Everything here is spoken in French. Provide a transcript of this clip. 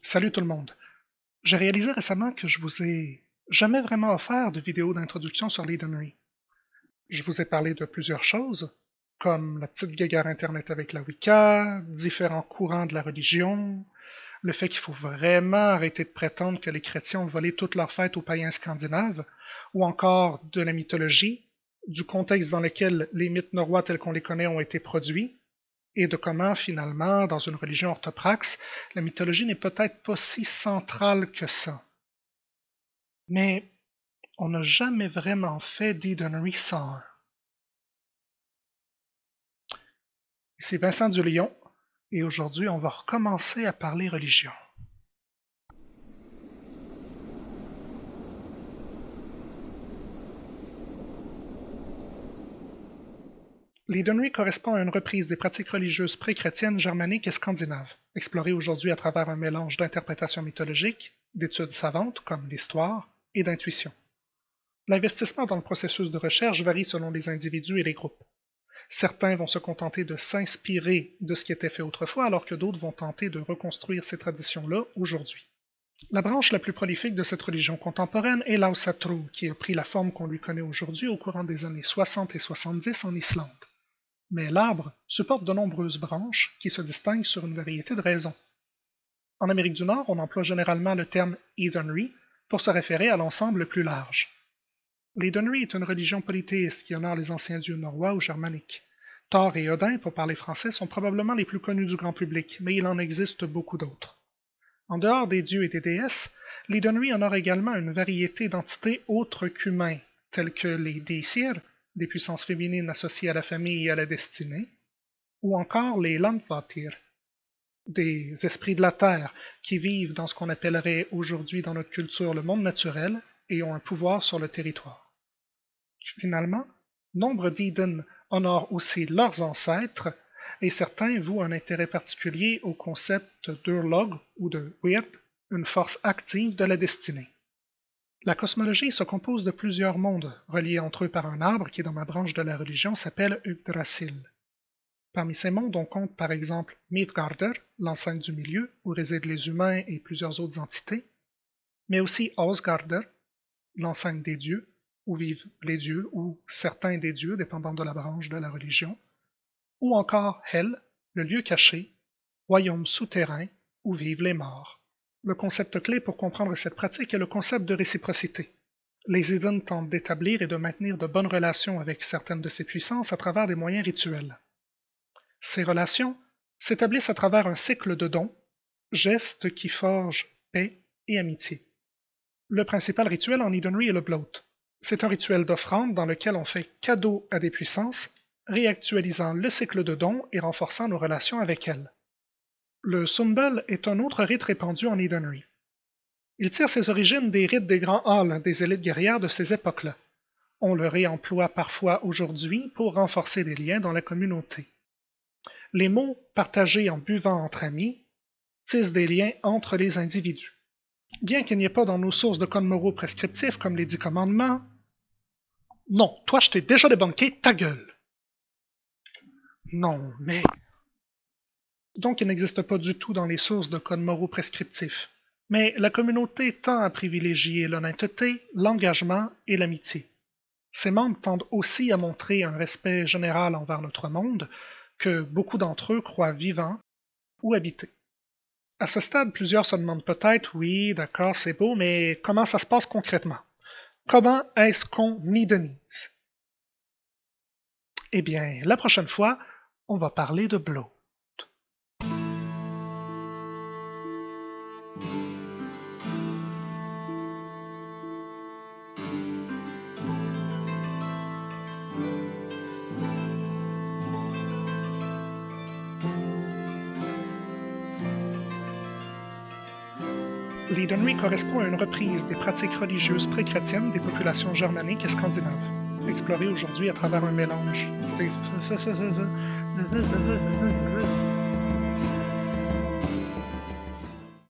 Salut tout le monde. J'ai réalisé récemment que je vous ai jamais vraiment offert de vidéo d'introduction sur l'Edenry. Je vous ai parlé de plusieurs choses, comme la petite guéguerre Internet avec la Wicca, différents courants de la religion, le fait qu'il faut vraiment arrêter de prétendre que les chrétiens ont volé toutes leurs fêtes aux païens scandinaves, ou encore de la mythologie, du contexte dans lequel les mythes norrois tels qu'on les connaît ont été produits, et de comment, finalement, dans une religion orthopraxe, la mythologie n'est peut-être pas si centrale que ça. Mais on n'a jamais vraiment fait d'Edenry 101. Ici Vincent Dulion, et aujourd'hui on va recommencer à parler religion. L'Edenry correspond à une reprise des pratiques religieuses pré-chrétiennes germaniques et scandinaves, explorées aujourd'hui à travers un mélange d'interprétations mythologiques, d'études savantes comme l'histoire et d'intuition. L'investissement dans le processus de recherche varie selon les individus et les groupes. Certains vont se contenter de s'inspirer de ce qui était fait autrefois, alors que d'autres vont tenter de reconstruire ces traditions-là aujourd'hui. La branche la plus prolifique de cette religion contemporaine est l'Ausatru, qui a pris la forme qu'on lui connaît aujourd'hui au courant des années 60 et 70 en Islande. Mais l'arbre supporte de nombreuses branches qui se distinguent sur une variété de raisons. En Amérique du Nord, on emploie généralement le terme Edenry pour se référer à l'ensemble plus large. L'Edenry est une religion polythéiste qui honore les anciens dieux norrois ou germaniques. Thor et Odin, pour parler français, sont probablement les plus connus du grand public, mais il en existe beaucoup d'autres. En dehors des dieux et des déesses, l'Edenry honore également une variété d'entités autres qu'humains, telles que les Daesir, des puissances féminines associées à la famille et à la destinée, ou encore les Landvatir, des esprits de la terre qui vivent dans ce qu'on appellerait aujourd'hui dans notre culture le monde naturel et ont un pouvoir sur le territoire. Finalement, nombre d'Eden honorent aussi leurs ancêtres et certains vouent un intérêt particulier au concept d'Urlog ou de Weird, une force active de la destinée. La cosmologie se compose de plusieurs mondes, reliés entre eux par un arbre qui, dans ma branche de la religion, s'appelle Yggdrasil. Parmi ces mondes, on compte par exemple Midgarder, l'enceinte du milieu, où résident les humains et plusieurs autres entités, mais aussi Asgarder, l'enceinte des dieux, où vivent les dieux ou certains des dieux, dépendant de la branche de la religion, ou encore Hel, le lieu caché, royaume souterrain où vivent les morts. Le concept clé pour comprendre cette pratique est le concept de réciprocité. Les Eden tentent d'établir et de maintenir de bonnes relations avec certaines de ces puissances à travers des moyens rituels. Ces relations s'établissent à travers un cycle de dons, gestes qui forgent paix et amitié. Le principal rituel en Edenry est le Bloat. C'est un rituel d'offrande dans lequel on fait cadeau à des puissances, réactualisant le cycle de dons et renforçant nos relations avec elles. Le Sumbel est un autre rite répandu en Edenry. Il tire ses origines des rites des grands halls des élites guerrières de ces époques-là. On le réemploie parfois aujourd'hui pour renforcer les liens dans la communauté. Les mots partagés en buvant entre amis tissent des liens entre les individus. Bien qu'il n'y ait pas dans nos sources de codes moraux prescriptifs comme les 10 commandements. Non, toi je t'ai déjà débunké, ta gueule! Non, mais. Donc il n'existe pas du tout dans les sources de codes moraux prescriptifs. Mais la communauté tend à privilégier l'honnêteté, l'engagement et l'amitié. Ses membres tendent aussi à montrer un respect général envers notre monde, que beaucoup d'entre eux croient vivant ou habité. À ce stade, plusieurs se demandent peut-être, oui, d'accord, c'est beau, mais comment ça se passe concrètement? Comment est-ce qu'on Edenise? Eh bien, la prochaine fois, on va parler de Bloat. L'Edenry correspond à une reprise des pratiques religieuses pré-chrétiennes des populations germaniques et scandinaves, explorées aujourd'hui à travers un mélange.